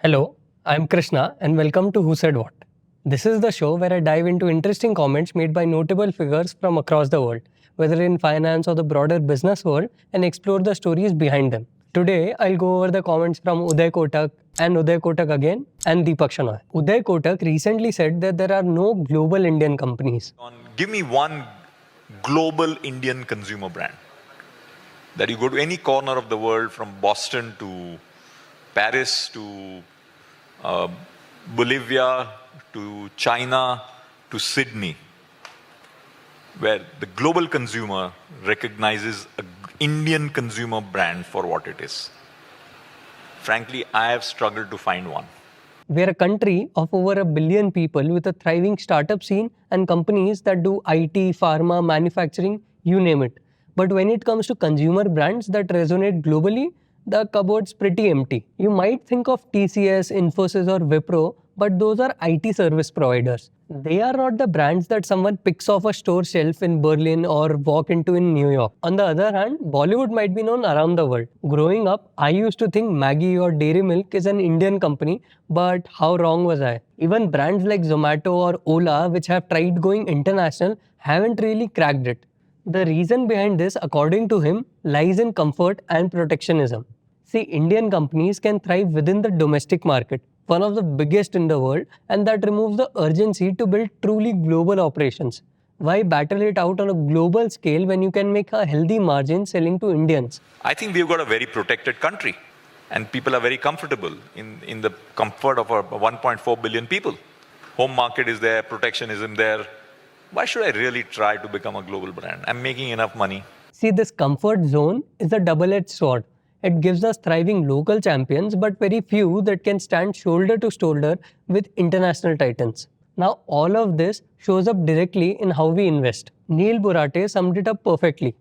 Hello, I'm Krishna and welcome to Who Said What. This is the show where I dive into interesting comments made by notable figures from across the world, whether in finance or the broader business world, and explore the stories behind them. Today, I'll go over the comments from Uday Kotak and Uday Kotak again and Deepak Shenoy. Uday Kotak recently said that there are no global Indian companies. Give me one global Indian consumer brand that you go to any corner of the world, from Boston to Paris to Bolivia to China to Sydney, where the global consumer recognizes an Indian consumer brand for what it is. Frankly, I have struggled to find one. We're a country of over 1 billion people with a thriving startup scene and companies that do IT, pharma, manufacturing, you name it. But when it comes to consumer brands that resonate globally, the cupboard's pretty empty. You might think of TCS, Infosys or Wipro, but those are IT service providers. They are not the brands that someone picks off a store shelf in Berlin or walk into in New York. On the other hand, Bollywood might be known around the world. Growing up, I used to think Maggi or Dairy Milk is an Indian company, but how wrong was I? Even brands like Zomato or Ola, which have tried going international, haven't really cracked it. The reason behind this, according to him, lies in comfort and protectionism. See, Indian companies can thrive within the domestic market, one of the biggest in the world, and that removes the urgency to build truly global operations. Why battle it out on a global scale when you can make a healthy margin selling to Indians? I think we've got a very protected country, and people are very comfortable in the comfort of our 1.4 billion people. Home market is there, protectionism there. Why should I really try to become a global brand? I'm making enough money. See, this comfort zone is a double-edged sword. It gives us thriving local champions, but very few that can stand shoulder to shoulder with international titans. Now, all of this shows up directly in how we invest. Neil Burate summed it up perfectly.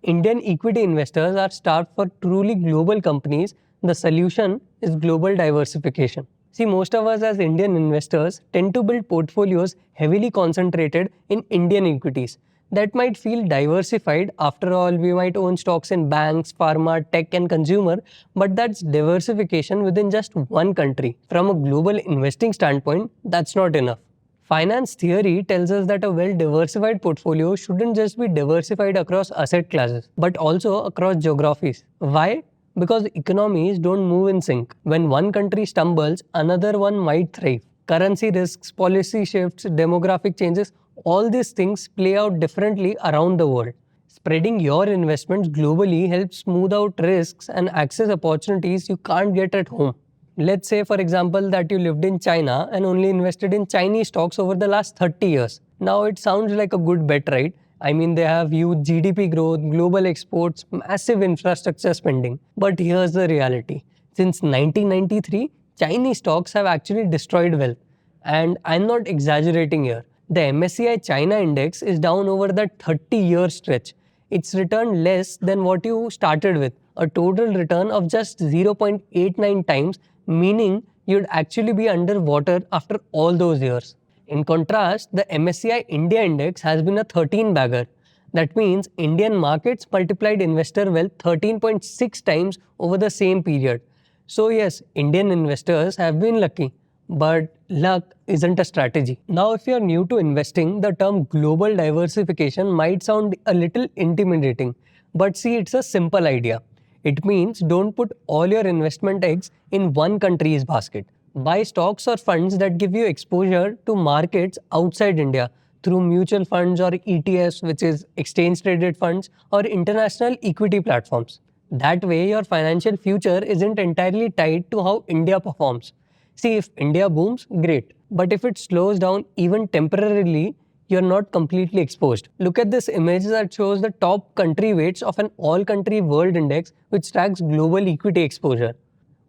Indian equity investors are starved for truly global companies. The solution is global diversification. See, most of us as Indian investors tend to build portfolios heavily concentrated in Indian equities. That might feel diversified. After all, we might own stocks in banks, pharma, tech and consumer, but that's diversification within just one country. From a global investing standpoint, that's not enough. Finance theory tells us that a well-diversified portfolio shouldn't just be diversified across asset classes, but also across geographies. Why? Because economies don't move in sync. When one country stumbles, another one might thrive. Currency risks, policy shifts, demographic changes, all these things play out differently around the world. Spreading your investments globally helps smooth out risks and access opportunities you can't get at home. Let's say, for example, that you lived in China and only invested in Chinese stocks over the last 30 years. Now it sounds like a good bet, right? I mean, they have huge GDP growth, global exports, massive infrastructure spending. But here's the reality. Since 1993, Chinese stocks have actually destroyed wealth. And I'm not exaggerating here. The MSCI China index is down over that 30-year stretch. It's returned less than what you started with, a total return of just 0.89 times, meaning you'd actually be underwater after all those years. In contrast, the MSCI India index has been a 13-bagger. That means Indian markets multiplied investor wealth 13.6 times over the same period. So yes, Indian investors have been lucky. But luck isn't a strategy. Now, if you're new to investing, the term global diversification might sound a little intimidating. But see, it's a simple idea. It means don't put all your investment eggs in one country's basket. Buy stocks or funds that give you exposure to markets outside India through mutual funds or ETFs, which is exchange traded funds, or international equity platforms. That way, your financial future isn't entirely tied to how India performs. See, if India booms, great. But if it slows down even temporarily, you're not completely exposed. Look at this image that shows the top country weights of an all-country world index which tracks global equity exposure.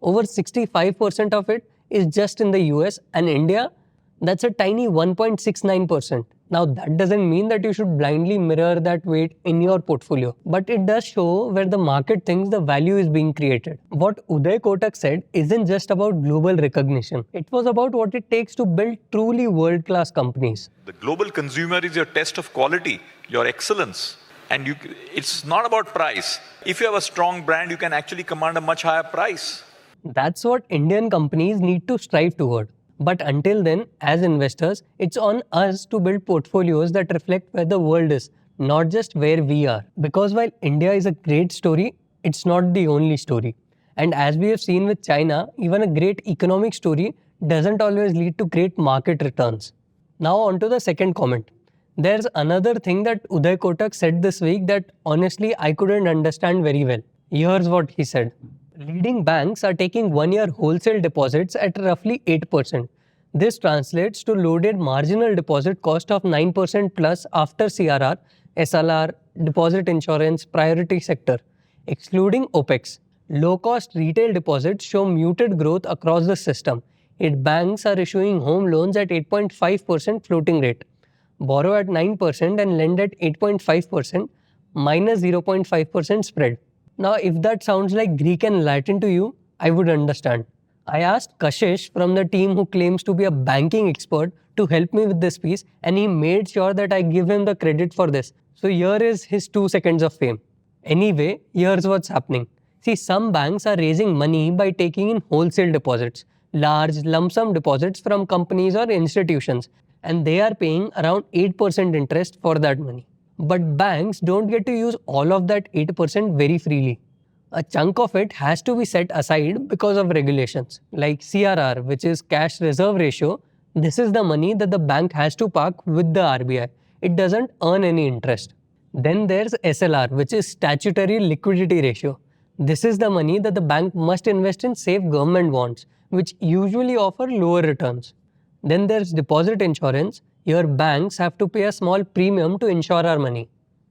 Over 65% of it is just in the US, and India, that's a tiny 1.69%. Now, that doesn't mean that you should blindly mirror that weight in your portfolio, but it does show where the market thinks the value is being created. What Uday Kotak said isn't just about global recognition. It was about what it takes to build truly world-class companies. The global consumer is your test of quality, your excellence. And it's not about price. If you have a strong brand, you can actually command a much higher price. That's what Indian companies need to strive toward. But until then, as investors, it's on us to build portfolios that reflect where the world is, not just where we are. Because while India is a great story, it's not the only story. And as we have seen with China, even a great economic story doesn't always lead to great market returns. Now, on to the second comment. There's another thing that Uday Kotak said this week that honestly I couldn't understand very well. Here's what he said. Leading banks are taking 1-year wholesale deposits at roughly 8%. This translates to loaded marginal deposit cost of 9% plus after CRR, SLR, deposit insurance, priority sector. Excluding OPEX, low-cost retail deposits show muted growth across the system. Yet banks are issuing home loans at 8.5% floating rate, borrow at 9% and lend at 8.5% minus 0.5% spread. Now, if that sounds like Greek and Latin to you, I would understand. I asked Kashish from the team who claims to be a banking expert to help me with this piece, and he made sure that I give him the credit for this. So here is his 2 seconds of fame. Anyway, here's what's happening. See, some banks are raising money by taking in wholesale deposits, large lump sum deposits from companies or institutions, and they are paying around 8% interest for that money. But banks don't get to use all of that 8% very freely. A chunk of it has to be set aside because of regulations, like CRR, which is cash reserve ratio. This is the money that the bank has to park with the RBI. It doesn't earn any interest. Then there's SLR, which is statutory liquidity ratio. This is the money that the bank must invest in safe government bonds, which usually offer lower returns. Then there's deposit insurance. Here banks have to pay a small premium to insure our money.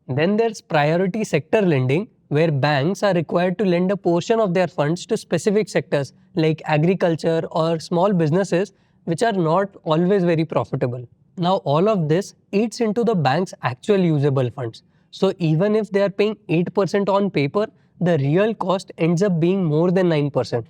Then there's priority sector lending, where banks are required to lend a portion of their funds to specific sectors like agriculture or small businesses, which are not always very profitable. Now all of this eats into the bank's actual usable funds. So even if they are paying 8% on paper, the real cost ends up being more than 9%.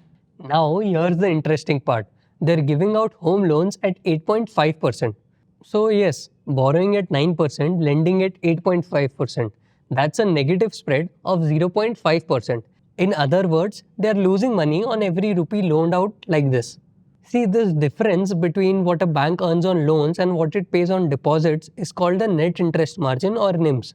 Now here's the interesting part. They're giving out home loans at 8.5%. So yes, borrowing at 9%, lending at 8.5%. That's a negative spread of 0.5%. In other words, they're losing money on every rupee loaned out like this. See, this difference between what a bank earns on loans and what it pays on deposits is called the net interest margin or NIMS.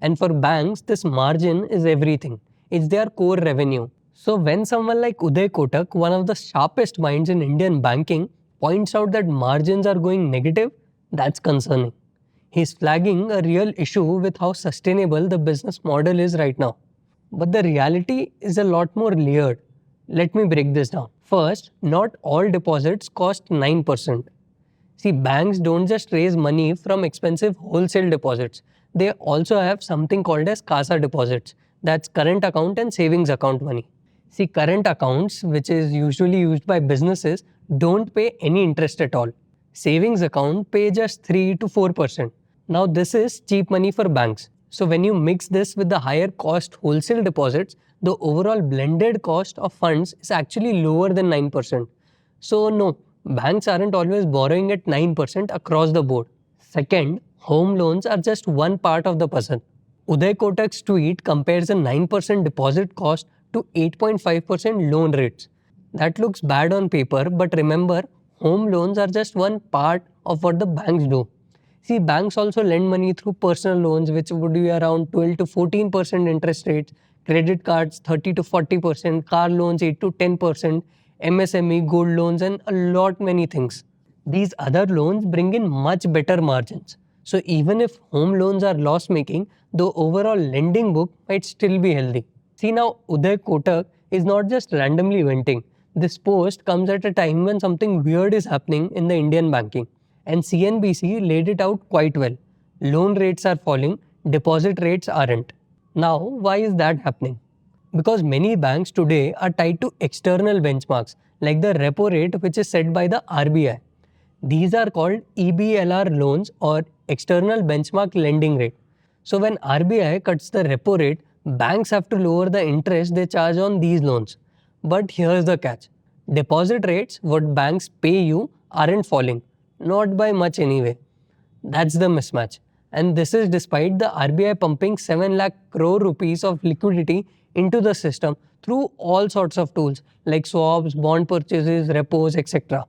And for banks, this margin is everything. It's their core revenue. So when someone like Uday Kotak, one of the sharpest minds in Indian banking, points out that margins are going negative, that's concerning. He's flagging a real issue with how sustainable the business model is right now. But the reality is a lot more layered. Let me break this down. First, not all deposits cost 9%. See, banks don't just raise money from expensive wholesale deposits. They also have something called as CASA deposits. That's current account and savings account money. See, current accounts, which is usually used by businesses, don't pay any interest at all. Savings account pay just 3 to 4%. Now this is cheap money for banks. So when you mix this with the higher cost wholesale deposits, the overall blended cost of funds is actually lower than 9%. So no, banks aren't always borrowing at 9% across the board. Second, home loans are just one part of the puzzle. Uday Kotak's tweet compares a 9% deposit cost to 8.5% loan rates. That looks bad on paper, but remember, home loans are just one part of what the banks do. See, banks also lend money through personal loans, which would be around 12 to 14% interest rates, credit cards 30 to 40%, car loans 8 to 10%, MSME, gold loans, and a lot many things. These other loans bring in much better margins. So even if home loans are loss-making, the overall lending book might still be healthy. See, now Uday Kotak is not just randomly venting. This post comes at a time when something weird is happening in the Indian banking. And CNBC laid it out quite well. Loan rates are falling, deposit rates aren't. Now, why is that happening? Because many banks today are tied to external benchmarks like the repo rate, which is set by the RBI. These are called EBLR loans or external benchmark lending rate. So when RBI cuts the repo rate, banks have to lower the interest they charge on these loans. But here's the catch. Deposit rates, what banks pay you, aren't falling. Not by much anyway. That's the mismatch. And this is despite the RBI pumping 7 lakh crore rupees of liquidity into the system through all sorts of tools like swaps, bond purchases, repos, etc.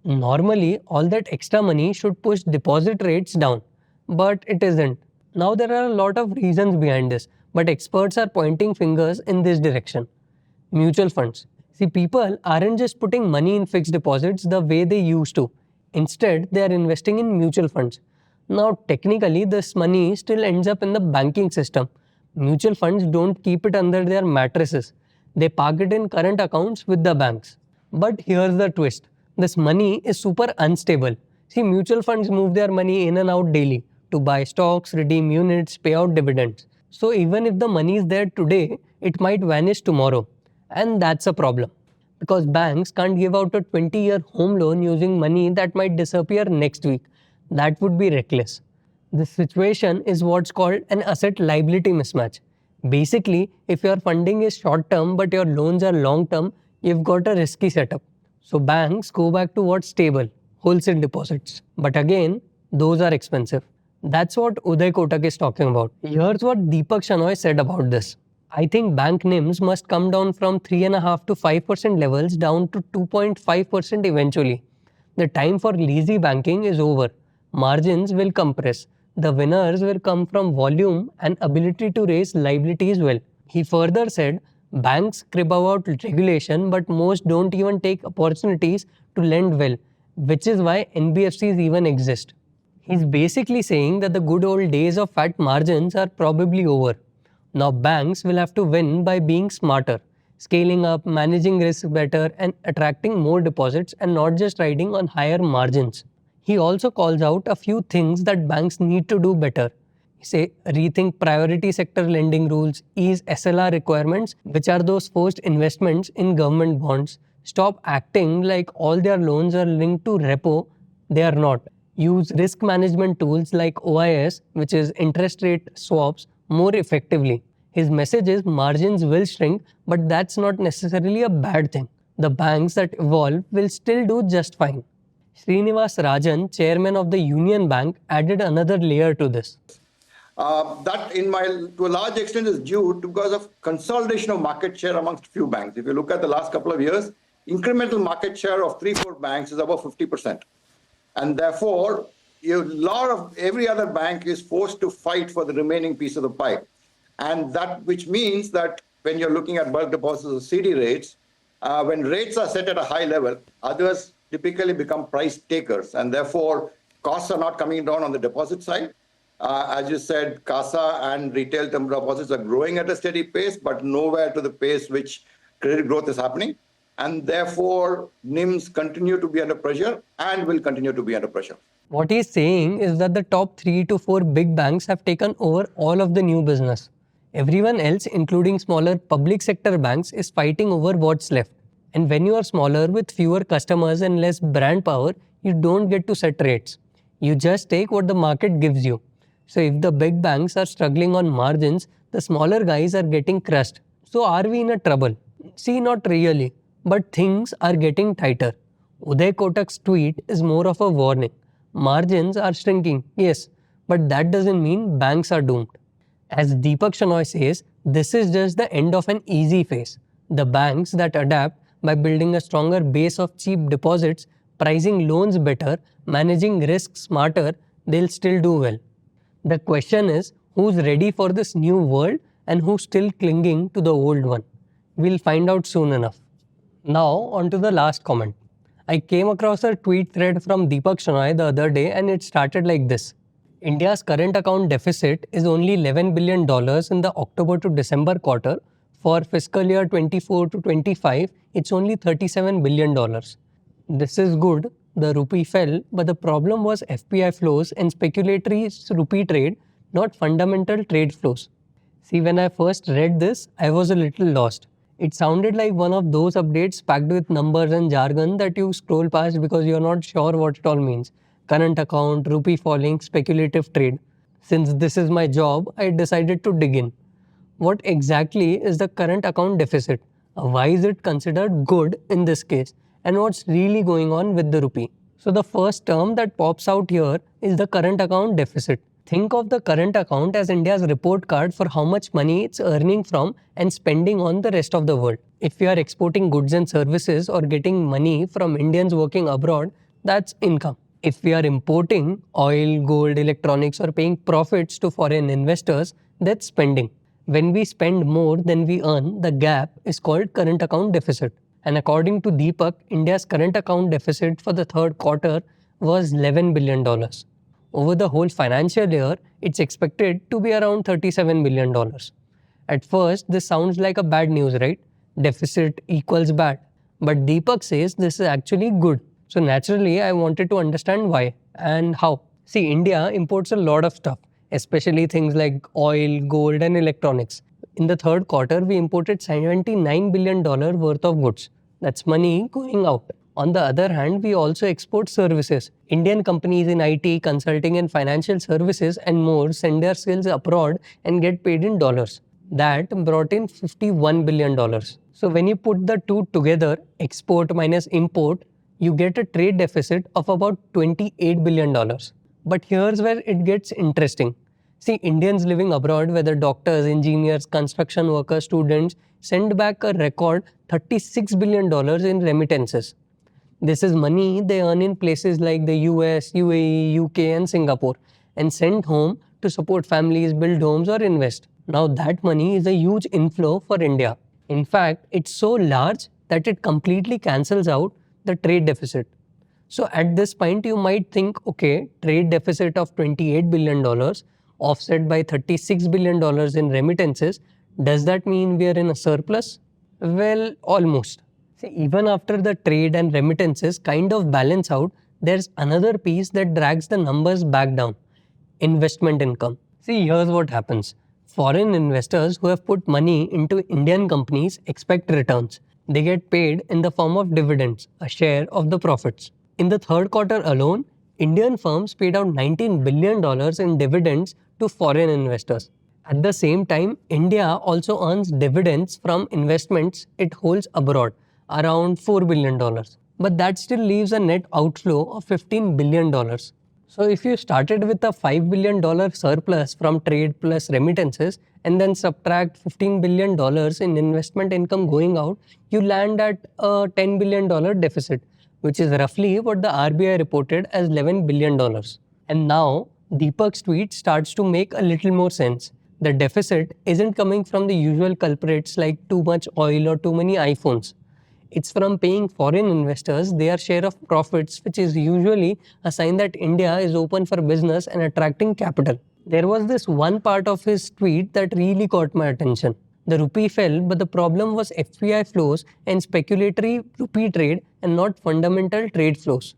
Normally, all that extra money should push deposit rates down, but it isn't. Now, there are a lot of reasons behind this, but experts are pointing fingers in this direction. Mutual funds. See, people aren't just putting money in fixed deposits the way they used to. Instead, they are investing in mutual funds. Now, technically, this money still ends up in the banking system. Mutual funds don't keep it under their mattresses. They park it in current accounts with the banks. But here's the twist. This money is super unstable. See, mutual funds move their money in and out daily to buy stocks, redeem units, pay out dividends. So even if the money is there today, it might vanish tomorrow. And that's a problem. Because banks can't give out a 20-year home loan using money that might disappear next week. That would be reckless. This situation is what's called an asset liability mismatch. Basically, if your funding is short term but your loans are long term, you've got a risky setup. So banks go back to what's stable, wholesale deposits. But again, those are expensive. That's what Uday Kotak is talking about. Here's what Deepak Shenoy said about this. I think bank NIMs must come down from 3.5 to 5% levels down to 2.5% eventually. The time for lazy banking is over. Margins will compress. The winners will come from volume and ability to raise liabilities well. He further said, banks crib about regulation, but most don't even take opportunities to lend well, which is why NBFCs even exist. He's basically saying that the good old days of fat margins are probably over. Now banks will have to win by being smarter, scaling up, managing risk better, and attracting more deposits and not just riding on higher margins. He also calls out a few things that banks need to do better. Say, rethink priority sector lending rules, ease SLR requirements, which are those forced investments in government bonds. Stop acting like all their loans are linked to repo. They are not. Use risk management tools like OIS, which is interest rate swaps, more effectively. His message is margins will shrink, but that's not necessarily a bad thing. The banks that evolve will still do just fine. Srinivas Rajan, chairman of the Union Bank, added another layer to this. That to a large extent is due to because of consolidation of market share amongst few banks. If you look at the last couple of years, incremental market share of 3-4 banks is above 50%. And therefore, every other bank is forced to fight for the remaining piece of the pie. And that which means that when you're looking at bulk deposits or CD rates, when rates are set at a high level, others typically become price takers. And therefore, costs are not coming down on the deposit side. As you said, CASA and retail term deposits are growing at a steady pace, but nowhere to the pace which credit growth is happening. And therefore, NIMs continue to be under pressure and will continue to be under pressure. What he's saying is that the top 3 to 4 big banks have taken over all of the new business. Everyone else, including smaller public sector banks, is fighting over what's left. And when you are smaller with fewer customers and less brand power, you don't get to set rates. You just take what the market gives you. So if the big banks are struggling on margins, the smaller guys are getting crushed. So are we in a trouble? See, not really. But things are getting tighter. Uday Kotak's tweet is more of a warning. Margins are shrinking, yes, but that doesn't mean banks are doomed. As Deepak Shenoy says, this is just the end of an easy phase. The banks that adapt by building a stronger base of cheap deposits, pricing loans better, managing risk smarter, they'll still do well. The question is, who's ready for this new world and who's still clinging to the old one? We'll find out soon enough. Now, on to the last comment. I came across a tweet thread from Deepak Shenoy the other day and it started like this. India's current account deficit is only $11 billion in the October to December quarter. For fiscal year 24 to 25, it's only $37 billion. This is good. The rupee fell, but the problem was FPI flows and speculatory rupee trade, not fundamental trade flows. See, when I first read this, I was a little lost. It sounded like one of those updates packed with numbers and jargon that you scroll past because you're not sure what it all means. Current account, rupee falling, speculative trade. Since this is my job, I decided to dig in. What exactly is the current account deficit? Why is it considered good in this case? And what's really going on with the rupee? So the first term that pops out here is the current account deficit. Think of the current account as India's report card for how much money it's earning from and spending on the rest of the world. If we are exporting goods and services or getting money from Indians working abroad, that's income. If we are importing oil, gold, electronics, or paying profits to foreign investors, that's spending. When we spend more than we earn, the gap is called current account deficit. And according to Deepak, India's current account deficit for the third quarter was $11 billion. Over the whole financial year, it's expected to be around $37 billion. At first, this sounds like a bad news, right? Deficit equals bad. But Deepak says this is actually good. So naturally, I wanted to understand why and how. See, India imports a lot of stuff, especially things like oil, gold, and electronics. In the third quarter, we imported $79 billion worth of goods. That's money going out. On the other hand, we also export services. Indian companies in IT, consulting, and financial services and more send their skills abroad and get paid in dollars. That brought in $51 billion. So when you put the two together, export minus import, you get a trade deficit of about $28 billion. But here's where it gets interesting. See, Indians living abroad, whether doctors, engineers, construction workers, students, send back a record $36 billion in remittances. This is money they earn in places like the US, UAE, UK, and Singapore and send home to support families, build homes, or invest. Now, that money is a huge inflow for India. In fact, it's so large that it completely cancels out the trade deficit. So at this point, you might think, okay, trade deficit of $28 billion offset by $36 billion in remittances. Does that mean we are in a surplus? Well, almost. See, even after the trade and remittances kind of balance out, there's another piece that drags the numbers back down. Investment income. See, here's what happens. Foreign investors who have put money into Indian companies expect returns. They get paid in the form of dividends, a share of the profits. In the third quarter alone, Indian firms paid out $19 billion in dividends to foreign investors. At the same time, India also earns dividends from investments it holds abroad, around $4 billion. But that still leaves a net outflow of $15 billion. So if you started with a $5 billion surplus from trade plus remittances and then subtract $15 billion in investment income going out, you land at a $10 billion deficit, which is roughly what the RBI reported as $11 billion. And now, Deepak's tweet starts to make a little more sense. The deficit isn't coming from the usual culprits like too much oil or too many iPhones. It's from paying foreign investors their share of profits, which is usually a sign that India is open for business and attracting capital. There was this one part of his tweet that really caught my attention. The rupee fell, but the problem was FPI flows and speculatory rupee trade and not fundamental trade flows.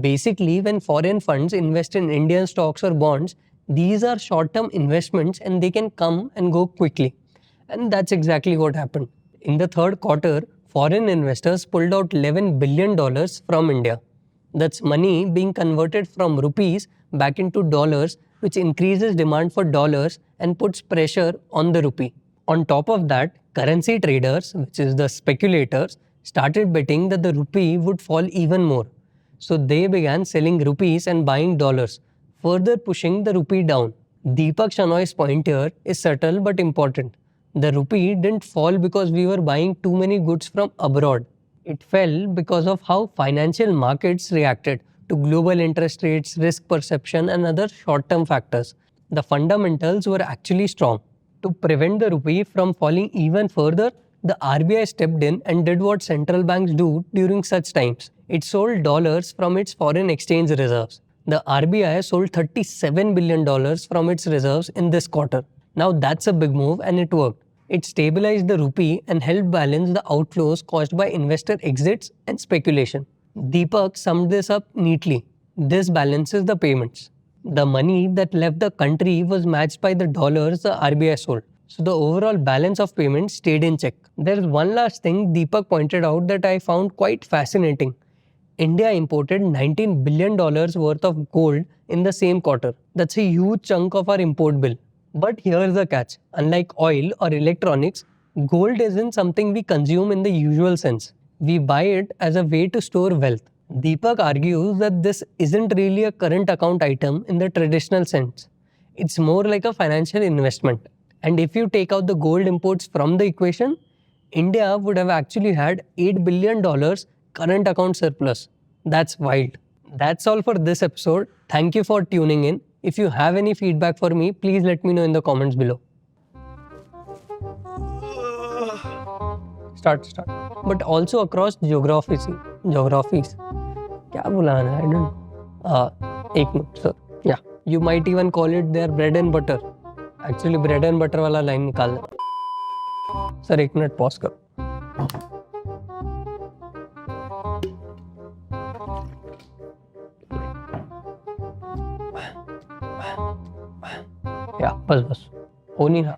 Basically, when foreign funds invest in Indian stocks or bonds, these are short-term investments and they can come and go quickly. And that's exactly what happened. In the third quarter, foreign investors pulled out $11 billion from India. That's money being converted from rupees back into dollars, which increases demand for dollars and puts pressure on the rupee. On top of that, currency traders, which is the speculators, started betting that the rupee would fall even more. So they began selling rupees and buying dollars, further pushing the rupee down. Deepak Shenoy's point here is subtle but important. The rupee didn't fall because we were buying too many goods from abroad. It fell because of how financial markets reacted to global interest rates, risk perception, and other short-term factors. The fundamentals were actually strong. To prevent the rupee from falling even further, the RBI stepped in and did what central banks do during such times. It sold dollars from its foreign exchange reserves. The RBI sold $37 billion from its reserves in this quarter. Now that's a big move and it worked. It stabilized the rupee and helped balance the outflows caused by investor exits and speculation. Deepak summed this up neatly. This balances the payments. The money that left the country was matched by the dollars the RBI sold. So the overall balance of payments stayed in check. There is one last thing Deepak pointed out that I found quite fascinating. India imported $19 billion worth of gold in the same quarter. That's a huge chunk of our import bill. But here's the catch. Unlike oil or electronics, gold isn't something we consume in the usual sense. We buy it as a way to store wealth. Deepak argues that this isn't really a current account item in the traditional sense. It's more like a financial investment. And if you take out the gold imports from the equation, India would have actually had $8 billion current account surplus. That's wild. That's all for this episode. Thank you for tuning in. If you have any feedback for me, please let me know in the comments below. Start. But also across geographies. क्या बुलाना है? I don't know. एक minute sir. Yeah. You might even call it their bread and butter. Actually bread and butter वाला line निकाल दो. Sir एक minute pause करो. Yeah, बस हो नहीं रहा.